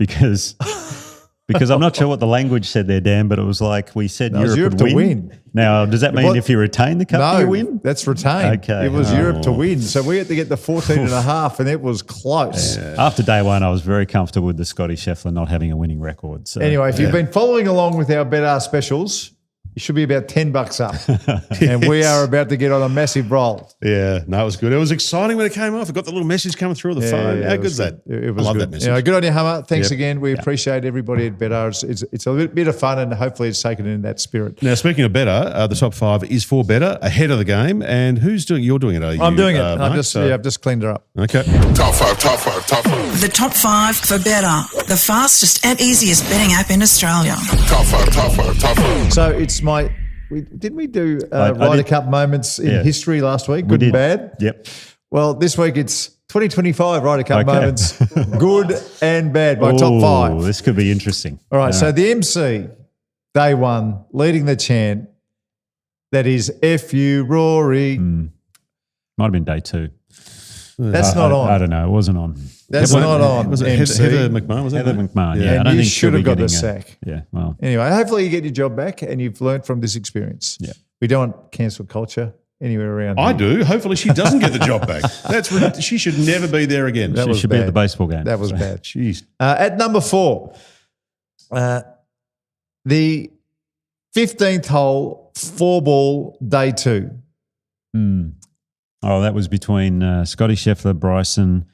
because I'm not sure what the language said there, Dan, but it was like we said Europe would win. Now, does that mean if you retain the cup, you win? That's retain. Okay. It was Europe to win. So we had to get the 14.5 and it was close. Yeah. After day one, I was very comfortable with the Scotty Scheffler not having a winning record. So, anyway, if you've been following along with our Betr specials, you should be about $10 up. And we are about to get on a massive roll. Yeah, no, it was good. It was exciting when it came off. I got the little message coming through on the phone. How good's that? It was I love good. that message. Good on you, Hummer. Thanks again. We appreciate everybody at Betr. It's a bit of fun and hopefully it's taken in that spirit. Now, speaking of Betr, the top 5 is for Betr, ahead of the game. And who's doing? You're doing it, are you? I'm doing it. Mark? I've just cleaned her up. Okay. Top five. The top 5 for Betr, the fastest and easiest betting app in Australia. Top five. So it's my... Didn't we do Ryder Cup moments in history last week? Good and bad? Yep. Well, this week it's 2025 Ryder Cup moments, good and bad, my top 5. This could be interesting. All right, so the MC, day one, leading the chant, that is F.U. Rory. Might have been day 2. That's not on. I don't know. It wasn't on. That's not on. Was it MC. Heather McMahon? Was that Heather McMahon, Yeah, I don't you think should she'll have be got the getting sack. Yeah, well. Anyway, hopefully you get your job back and you've learned from this experience. Yeah. We don't want cancel culture anywhere around I here. do. Hopefully she doesn't get the job back. She should never be there again. That She was should be at the bad. baseball game. That was So- bad. Jeez. At number 4, the 15th hole, 4-ball, day 2. Oh, that was between Scotty Scheffler, Bryson,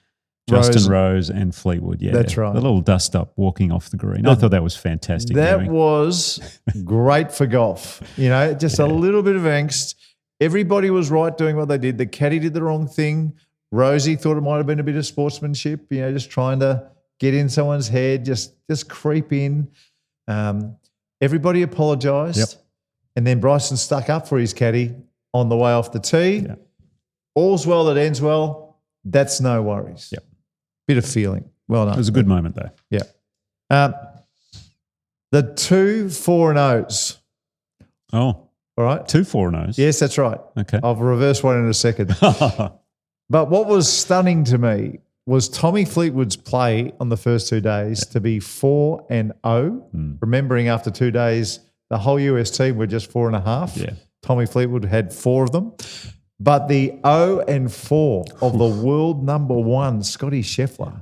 Rose. Justin Rose, and Fleetwood. Yeah, That's right. The little dust up walking off the green. I thought that was fantastic. That viewing. was great for golf. Just a little bit of angst. Everybody was right doing what they did. The caddy did the wrong thing. Rosie thought it might have been a bit of sportsmanship, just trying to get in someone's head, just creep in. Everybody apologised. Yep. And then Bryson stuck up for his caddy on the way off the tee. Yep. All's well that ends well. That's no worries. Yep. Bit of feeling. Well done. It was a good moment, though. Yeah. The 2 4-0s. Oh, All right. 2 4-0s. Yes, that's right. Okay. I'll reverse one in a second. But what was stunning to me was Tommy Fleetwood's play on the first 2 days to be 4-0. Remembering after 2 days, the whole US team were just 4.5. Yeah. Tommy Fleetwood had 4 of them. But the 0-4 of the world number 1, Scotty Scheffler,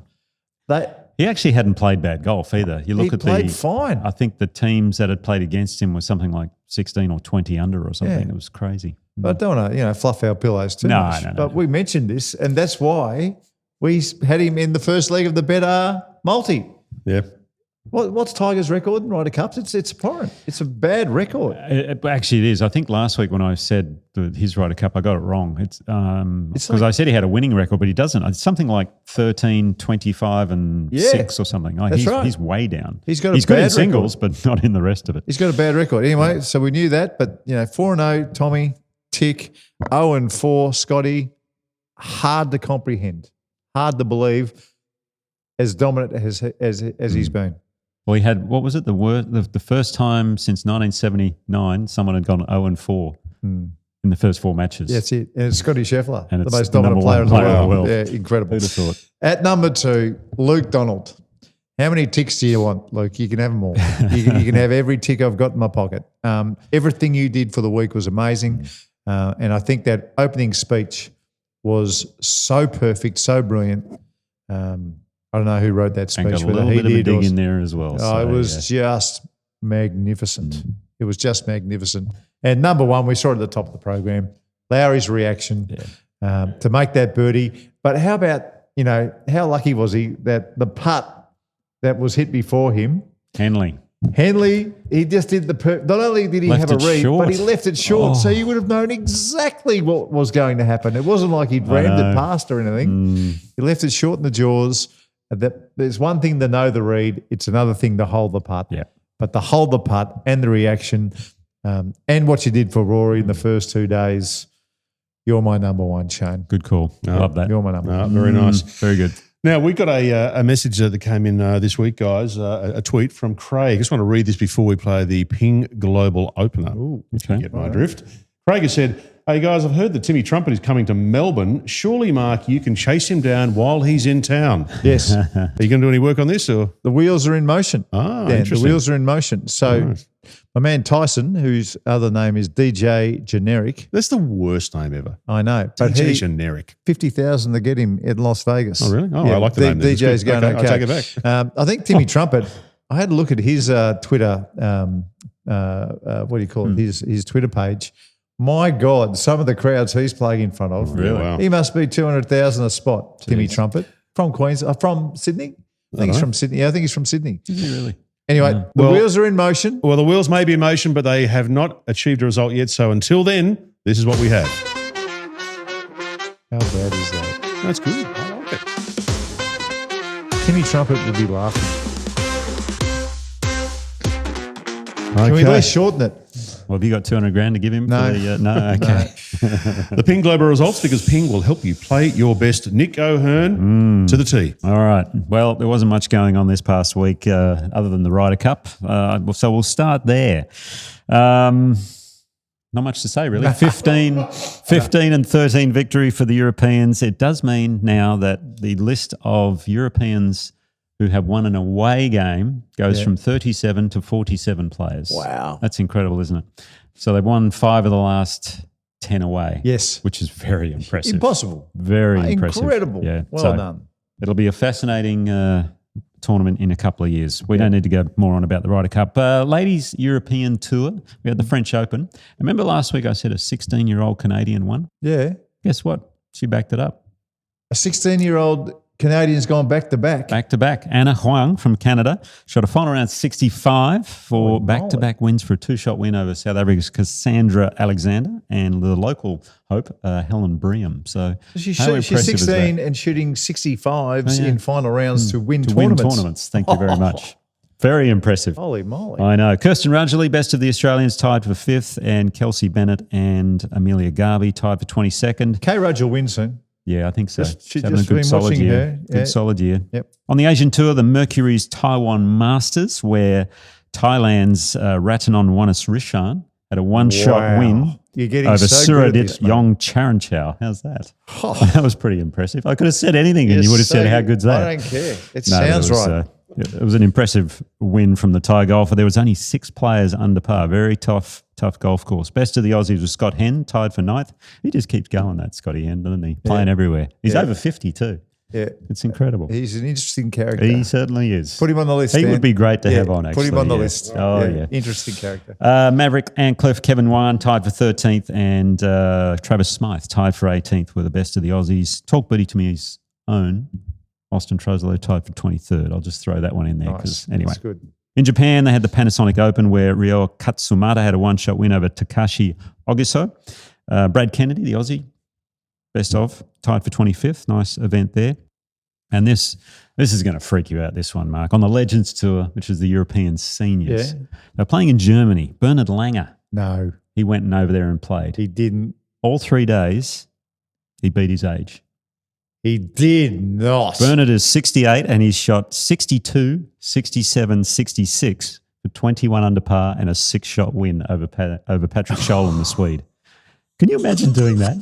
He actually hadn't played bad golf either. You look he at played fine. I think the teams that had played against him was something like 16 or 20 under or something. Yeah. It was crazy. But I don't want to, fluff our pillows too No, much. no, no, But no. we mentioned this, and that's why we had him in the first leg of the better multi. Yeah. What's Tiger's record in Ryder Cups? It's abhorrent. It's a bad record. Actually, it is. I think last week when I said his Ryder Cup, I got it wrong. It's because like- I said he had a winning record, but he doesn't. It's something like 13, 25 and Yeah, 6 or something. Like that's he's, right. He's way down. He's got a He's good in bad singles, but not in the rest of it. He's got a bad record. Anyway, so we knew that. But, 4-0, Tommy, tick. 0-4, Scotty. Hard to comprehend. Hard to believe as dominant as he's been. Well, he had, what was it? The first time since 1979 someone had gone 0-4 in the first 4 matches. That's it. And it's Scotty Scheffler, And the it's most the dominant number player one in the player world. in the world. Yeah, incredible. Who'd have thought? At number 2, Luke Donald. How many ticks do you want, Luke? You can have them all. You can have every tick I've got in my pocket. Everything you did for the week was amazing. And I think that opening speech was so perfect, so brilliant. I don't know who wrote that And speech, got a whether little he bit of a did or dig in there as well. Oh, So, it was just magnificent. It was just magnificent. And number 1, we saw it at the top of the program, Lowry's reaction to make that birdie. But how about, how lucky was he that the putt that was hit before him, Henley, he just did not only did he Left have a it read, short. but he left it short. Oh. So you would have known exactly what was going to happen. It wasn't like he'd rammed it past or anything. He left it short in the jaws. There's one thing to know the read. It's another thing to hold the putt. Yeah. But to hold the putt and the reaction and what you did for Rory in the first 2 days, you're my number 1, Shane. Good call. Love that. You're my number 1. Very nice. Very good. Now, we got a message that came in this week, guys, a tweet from Craig. I just want to read this before we play the Ping Global Opener. If you get my drift. Craig has said, hey, guys, I've heard that Timmy Trumpet is coming to Melbourne. Surely, Mark, you can chase him down while he's in town. Yes. Are you going to do any work on this? Or The wheels are in motion. Ah, Dan, the interesting. wheels are in motion. So Nice. my man Tyson, whose other name is DJ Generic, That's the worst name ever. I know, but DJ he generic. 50,000 to get him in Las Vegas. Oh, really? Oh, I like the name then. It's DJ's good. going Okay, okay. I'll take it back. I think Timmy Trumpet. I had a look at his Twitter. What do you call it? His Twitter page. My God, some of the crowds he's playing in front of. Really? Wow. He must be 200,000 a spot. Timmy Trumpet from Queensland, from Sydney. I think he's from Sydney. Yeah, I think he's from Sydney. Is he really? Anyway, the Well- wheels are in motion. Well, the wheels may be in motion, but they have not achieved a result yet. So until then, this is what we have. How bad is that? That's good. I like it. Timmy Trumpet would be laughing. Can we at Okay. least shorten it? Well, have you got 200 grand to give him? No. For the, no? Okay. The Ping Global results, because Ping will help you play your best. Nick O'Hearn to the tee. All right. Well, there wasn't much going on this past week other than the Ryder Cup. So we'll start there. Not much to say, really. 15 and 13 victory for the Europeans. It does mean now that the list of Europeans who have won an away game goes from 37 to 47 players. Wow. That's incredible, isn't it? So they've won 5 of the last 10 away. Yes. Which is very impressive. Impossible. Very impressive. Incredible. Yeah. Well done. It'll be a fascinating tournament in a couple of years. We don't need to go more on about the Ryder Cup. Ladies European Tour, we had the French Open. Remember last week I said a 16-year-old Canadian won? Yeah. Guess what? She backed it up. A 16-year-old Canadian's gone back to back. Back to back. Anna Huang from Canada shot a final round 65 for back-to-back wins for a two-shot win over South Africa's Cassandra Alexander and the local hope, Helen Bream. So she's how impressive 16 is that? and shooting 65s in final rounds to win tournaments. Thank you very much. Very impressive. Holy moly. I know. Kirsten Rudgley, best of the Australians, tied for 5th, and Kelsey Bennett and Amelia Garvey tied for 22nd. Kay Rudge will win soon. Yeah, I think so. She's having a just good been solid watching year. her. Good solid year. Yep. On the Asian Tour, the Mercury's Taiwan Masters, where Thailand's Ratanon Wanisrishan had a one-shot win You're getting over so good at Suradit this, mate. Yong Charanchow. How's that? That was pretty impressive. I could have said anything and you would have said, how good's that? I don't care. It No, sounds it was, right. It was an impressive win from the Thai golfer. There was only 6 players under par. Very tough golf course. Best of the Aussies was Scott Henn, tied for 9th. He just keeps going, that Scotty Henn, doesn't he? Playing everywhere. He's over 50 too. Yeah. It's incredible. He's an interesting character. He certainly is. Put him on the list. He Dan. would be great to have on, actually. Put him on the list. Oh, yeah. Interesting character. Maverick Ancliffe, Kevin Wan tied for 13th, and Travis Smythe tied for 18th were the best of the Aussies. talkbirdietome's own Austin Troslow tied for 23rd. I'll just throw that one in there because anyway. That's good. In Japan, they had the Panasonic Open where Ryo Katsumata had a one-shot win over Takashi Ogiso. Brad Kennedy, the Aussie, best of, tied for 25th. Nice event there. And this is going to freak you out, this one, Mark. On the Legends Tour, which is the European Seniors, they're playing in Germany. Bernard Langer, No, he went over there and played. he didn't. All 3 days, he beat his age. He did not. Bernard is 68 and he's shot 62, 67, 66 for 21 under par and a 6-shot win over Patrick Scholl, the Swede. Can you imagine doing that?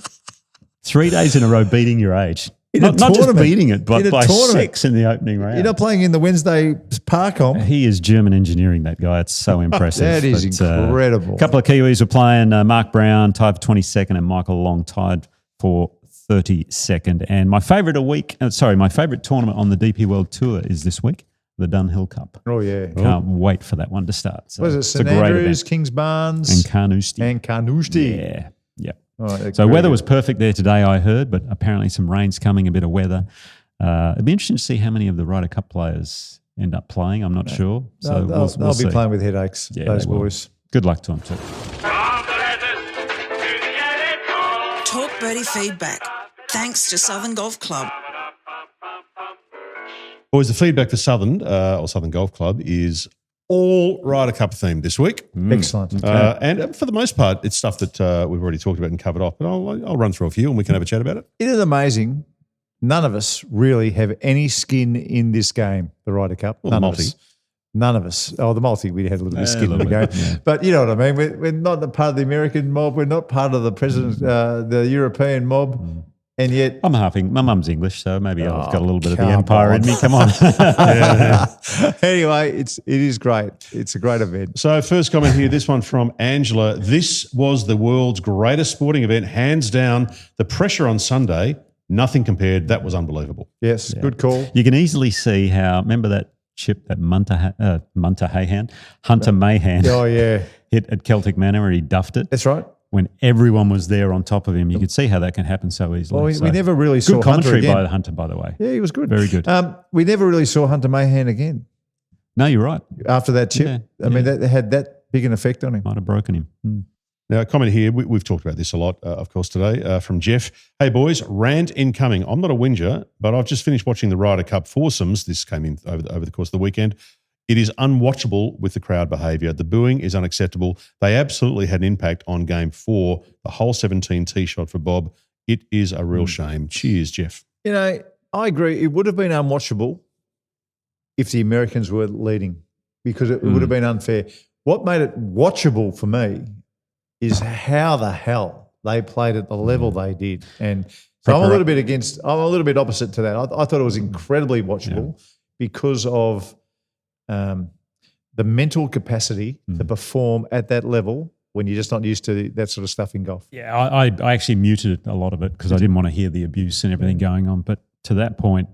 3 days in a row beating your age. Not just beating it, but by 6 in the opening round. You're not playing in the Wednesday par comp. He is German engineering, that guy. It's so impressive. That is incredible. A couple of Kiwis were playing. Mark Brown tied for 22nd and Michael Long tied for 32nd. And my favourite tournament on the DP World Tour is this week, the Dunhill Cup. Oh, yeah. Can't wait for that one to start. So Was it it's St a great Andrews, event. Kings Barnes? And Carnoustie. And Carnoustie. Yeah. Oh, So weather was perfect there today, I heard, but apparently some rain's coming, a bit of weather. It'd be interesting to see how many of the Ryder Cup players end up playing. I'm not sure. So they'll see. be playing with headaches, Yeah, those they will. boys. Good luck to them too. Talk Birdie feedback. Thanks to Southern Golf Club. Boys, the feedback for Southern Golf Club is all Ryder Cup themed this week. Excellent. And for the most part, it's stuff that we've already talked about and covered off. But I'll run through a few and we can have a chat about it. Isn't it amazing? None of us really have any skin in this game, the Ryder Cup. Well, the None of multi. us. None of us. Oh, the multi, we had a little bit of skin in the little game. bit, yeah. But you know what I mean? We're not the part of the American mob. We're not part of the president, the European mob. And yet, I'm halving. My mum's English, so maybe I've got a little bit of the come empire in on. me. Come on. anyway, it is great. It's a great event. So first comment here, this one from Angela. This was the world's greatest sporting event, hands down. The pressure on Sunday, nothing compared. That was unbelievable. Yes, good call. You can easily see how, remember that chip that Hunter Mahan Oh, yeah. hit at Celtic Manor where he duffed it? That's right. When everyone was there on top of him, you could see how that can happen so easily. Well, we So, never really saw good Hunter commentary again. by Hunter, by the way. Yeah, he was good. Very good. We never really saw Hunter Mahan again No, you're right. after that chip. Yeah, I mean, that had that big an effect on him. Might have broken him. Now, a comment here, we've talked about this a lot, of course, today from Jeff. Hey, boys, rant incoming. I'm not a whinger, but I've just finished watching the Ryder Cup foursomes. This came in over the course of the weekend. It is unwatchable with the crowd behaviour. The booing is unacceptable. They absolutely had an impact on Game 4, the hole 17 tee shot for Bob. It is a real shame. Cheers, Jeff. You know, I agree. It would have been unwatchable if the Americans were leading because it would have been unfair. What made it watchable for me is how the hell they played at the level they did. And so I'm a little bit opposite to that. I thought it was incredibly watchable because of the mental capacity to perform at that level when you're just not used to that sort of stuff in golf. Yeah, I actually muted a lot of it because I didn't want to hear the abuse and everything going on. But to that point,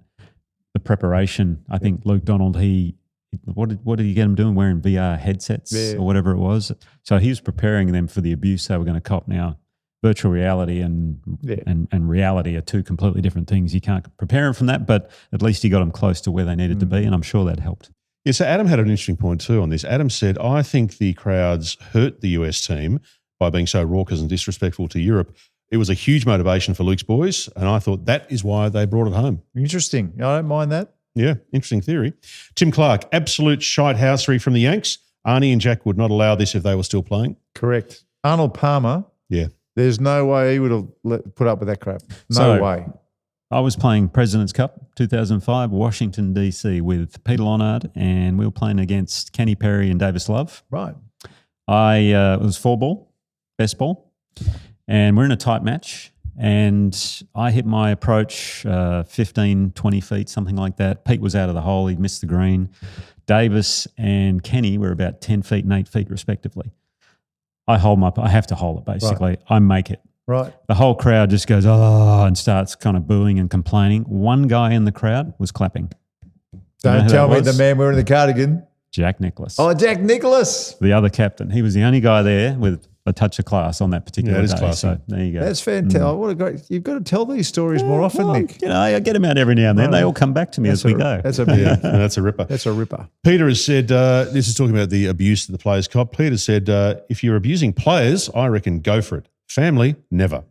the preparation, I think Luke Donald, what did he get him doing? Wearing VR headsets or whatever it was. So he was preparing them for the abuse they were going to cop. Now, virtual reality and reality are two completely different things. You can't prepare them from that, but at least he got them close to where they needed to be, and I'm sure that helped. Yeah, so Adam had an interesting point too on this. Adam said, I think the crowds hurt the US team by being so raucous and disrespectful to Europe. It was a huge motivation for Luke's boys, and I thought that is why they brought it home. Interesting. I don't mind that. Yeah, interesting theory. Tim Clark, absolute shite housery from the Yanks. Arnie and Jack would not allow this if they were still playing. Correct. Arnold Palmer, there's no way he would have put up with that crap. No way. I was playing President's Cup 2005, Washington, D.C. with Peter Lonard, and we were playing against Kenny Perry and Davis Love. Right. It was 4-ball, best ball, and we're in a tight match, and I hit my approach 15, 20 feet, something like that. Pete was out of the hole. He missed the green. Davis and Kenny were about 10 feet and 8 feet respectively. I have to hold it, basically. Right. I make it. Right. The whole crowd just goes, oh, and starts kind of booing and complaining. One guy in the crowd was clapping. Don't tell me the man wearing the cardigan. Jack Nicklaus. Oh, Jack Nicklaus. The other captain. He was the only guy there with a touch of class on that particular day. Classy. So there you go. That's fantastic. What a great! You've got to tell these stories more often, Nick. I get them out every now and then. They all come back to me as we go. That's a that's a ripper. That's a ripper. Peter has said, this is talking about the abuse that the players cop. Peter said, if you're abusing players, I reckon go for it. Family, never.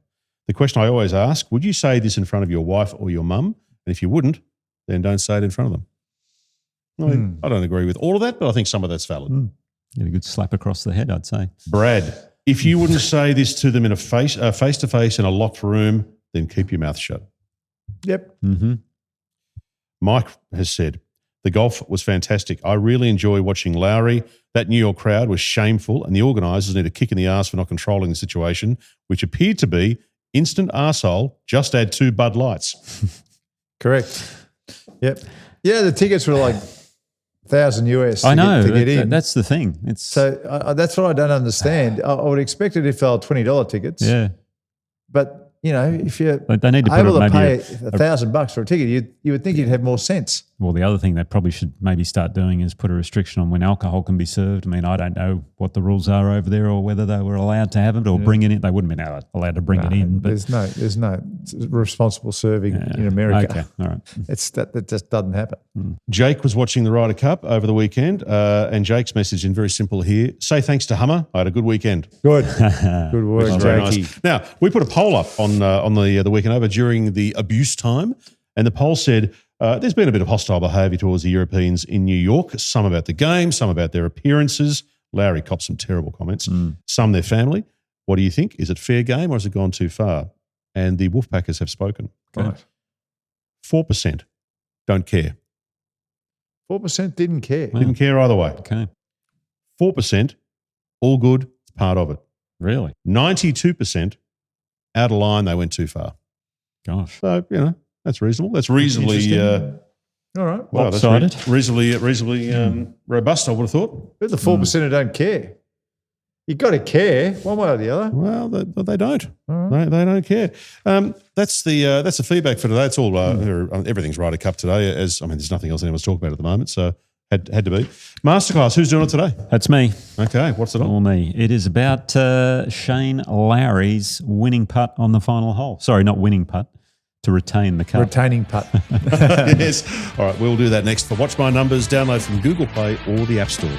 The question I always ask, would you say this in front of your wife or your mum? And if you wouldn't, then don't say it in front of them. I don't agree with all of that, but I think some of that's valid. Get a good slap across the head, I'd say. Brad, if you wouldn't say this to them in a face-to-face in a locked room, then keep your mouth shut. Yep. Mm-hmm. Mike has said, the golf was fantastic. I really enjoy watching Lowry. That New York crowd was shameful, and the organisers need a kick in the arse for not controlling the situation, which appeared to be instant arsehole, just add 2 Bud Lights. Correct. Yep. Yeah, the tickets were like $1,000 US I know, to get in. That's the thing. So that's what I don't understand. I would expect it if they were $20 tickets. Yeah. But, if you're they need to able to pay $1,000 for a ticket, you would think you'd have more sense. Well, the other thing they probably should maybe start doing is put a restriction on when alcohol can be served. I mean, I don't know what the rules are over there or whether they were allowed to have it or bring it in. They wouldn't have been allowed to bring it in. But there's no responsible serving in America. Okay, all right. That just doesn't happen. Jake was watching the Ryder Cup over the weekend, and Jake's message in very simple here. Say thanks to Hummer. I had a good weekend. Good. Good work, Jakey. Nice. Now, we put a poll up on the weekend over during the abuse time, and the poll said there's been a bit of hostile behaviour towards the Europeans in New York, some about the game, some about their appearances. Lowry copped some terrible comments, some their family. What do you think? Is it fair game or has it gone too far? And the Wolfpackers have spoken. Right. 4% don't care. 4% didn't care. Didn't care either way. Okay. 4%, all good, it's part of it. Really? 92%, out of line, they went too far. Gosh. So, that's reasonable. That's reasonably all right. well, that's reasonably robust, I would have thought. But the 4% who don't care. You've got to care one way or the other. Well, they don't. Right. They don't care. That's the feedback for today. That's all. Everything's Ryder Cup today. There's nothing else anyone's talking about at the moment, so had to be. Masterclass, who's doing it today? That's me. Okay, what's it on? All me. It is about Shane Lowry's winning putt on the final hole. Sorry, not winning putt. To retain the cup. Retaining putt. Yes. All right, we'll do that next. For Watch My Numbers, download from Google Play or the App Store.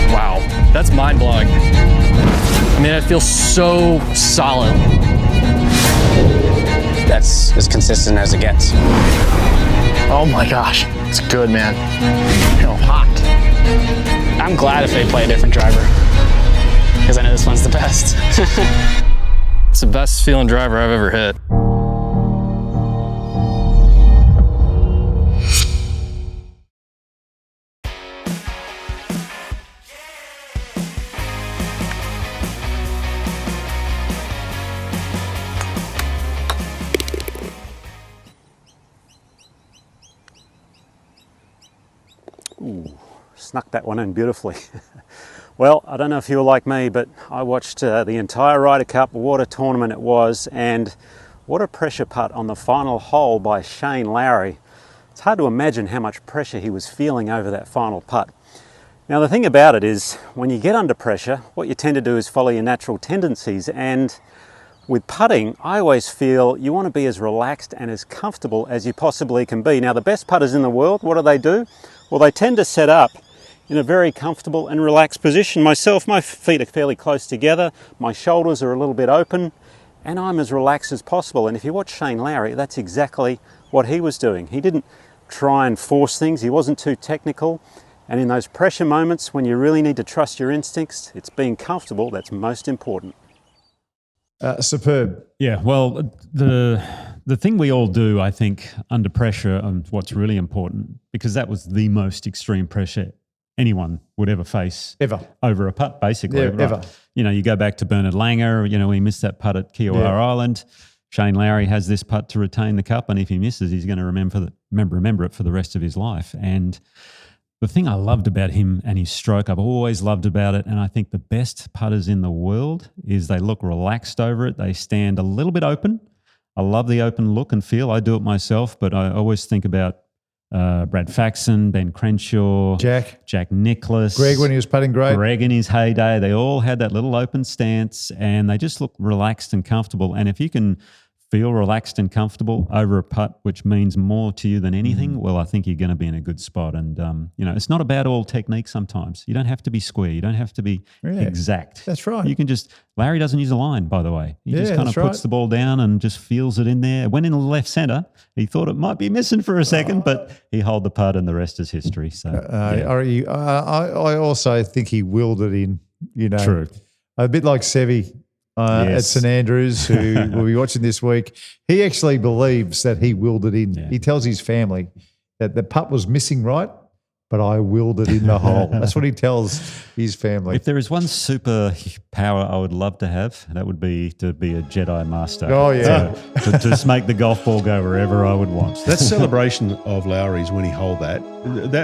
Wow, that's mind-blowing. I mean, it feels so solid. That's as consistent as it gets. Oh my gosh, it's good, man. Hot. I'm glad if they play a different driver, because I know this one's the best. It's the best feeling driver I've ever hit. Snuck that one in beautifully. Well, I don't know if you were like me, but I watched the entire Ryder Cup. What a tournament it was, and what a pressure putt on the final hole by Shane Lowry. It's hard to imagine how much pressure he was feeling over that final putt. Now, the thing about it is, when you get under pressure, what you tend to do is follow your natural tendencies, and with putting, I always feel you want to be as relaxed and as comfortable as you possibly can be. Now, the best putters in the world, what do? Well, they tend to set up in a very comfortable and relaxed position. Myself, my feet are fairly close together, my shoulders are a little bit open, and I'm as relaxed as possible. And if you watch Shane Lowry, that's exactly what he was doing. He didn't try and force things, he wasn't too technical. And in those pressure moments when you really need to trust your instincts, it's being comfortable that's most important. Superb. Yeah, well, the thing we all do, I think, under pressure, and what's really important, because that was the most extreme pressure anyone would ever face over a putt, basically. Yeah, ever. You know, you go back to Bernard Langer, he missed that putt at Kiowa Island. Shane Lowry has this putt to retain the cup, and if he misses, he's going to remember it for the rest of his life. And the thing I loved about him and his stroke, I've always loved about it, and I think the best putters in the world is they look relaxed over it. They stand a little bit open. I love the open look and feel. I do it myself, but I always think about Brad Faxon, Ben Crenshaw, Jack Nicklaus. Greg when he was putting great. Greg in his heyday. They all had that little open stance, and they just look relaxed and comfortable. And if you can feel relaxed and comfortable over a putt, which means more to you than anything, well, I think you're going to be in a good spot. And, it's not about all technique sometimes. You don't have to be square. You don't have to be exact. That's right. You can just – Larry doesn't use a line, by the way. He just kind of puts the ball down and just feels it in there. It went in the left centre. He thought it might be missing for a second, but he held the putt and the rest is history. So I also think he willed it in, True. A bit like Seve. At St Andrews, who we'll be watching this week. He actually believes that he willed it in. Yeah. He tells his family that the putt was missing right, but I willed it in the hole. That's what he tells his family. If there is one superpower I would love to have, that would be to be a Jedi Master. Oh, yeah. To just make the golf ball go wherever I would want. That celebration of Lowry's when he holed that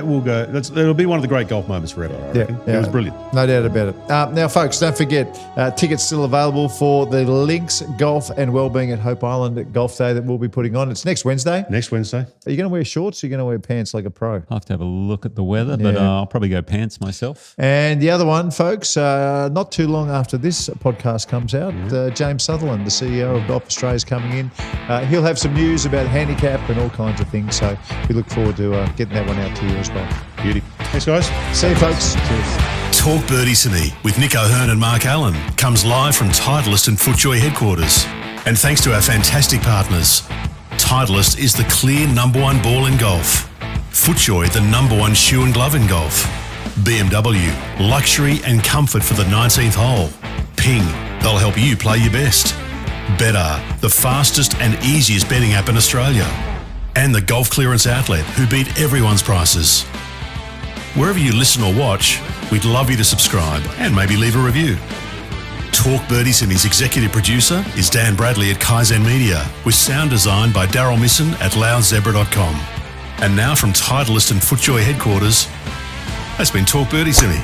will go. It'll be one of the great golf moments forever. I reckon. It was brilliant. No doubt about it. Now, folks, don't forget tickets still available for the Links Golf and Wellbeing at Hope Island Golf Day that we'll be putting on. It's next Wednesday. Next Wednesday. Are you going to wear shorts? Or are you going to wear pants like a pro? I'll have to have a look at the weather, but I'll probably go pants myself. And the other one, folks, not too long after this podcast comes out, James Sutherland, the CEO of Golf Australia, is coming in. He'll have some news about handicap and all kinds of things. So we look forward to getting that one out to you as well. Beauty. Thanks, guys. See you, folks. Cheers. Talk Birdie to Me with Nick O'Hearn and Mark Allen comes live from Titleist and FootJoy headquarters. And thanks to our fantastic partners. Titleist is the clear #1 ball in golf. FootJoy, the #1 shoe and glove in golf. BMW, luxury and comfort for the 19th hole. Ping, they'll help you play your best. Better, the fastest and easiest betting app in Australia. And the Golf Clearance Outlet, who beat everyone's prices. Wherever you listen or watch, we'd love you to subscribe and maybe leave a review. Talk Birdie Sydney's executive producer is Dan Bradley at Kaizen Media, with sound design by Daryl Misson at loudzebra.com. And now from Titleist and FootJoy headquarters, that's been Talk Birdie Sydney.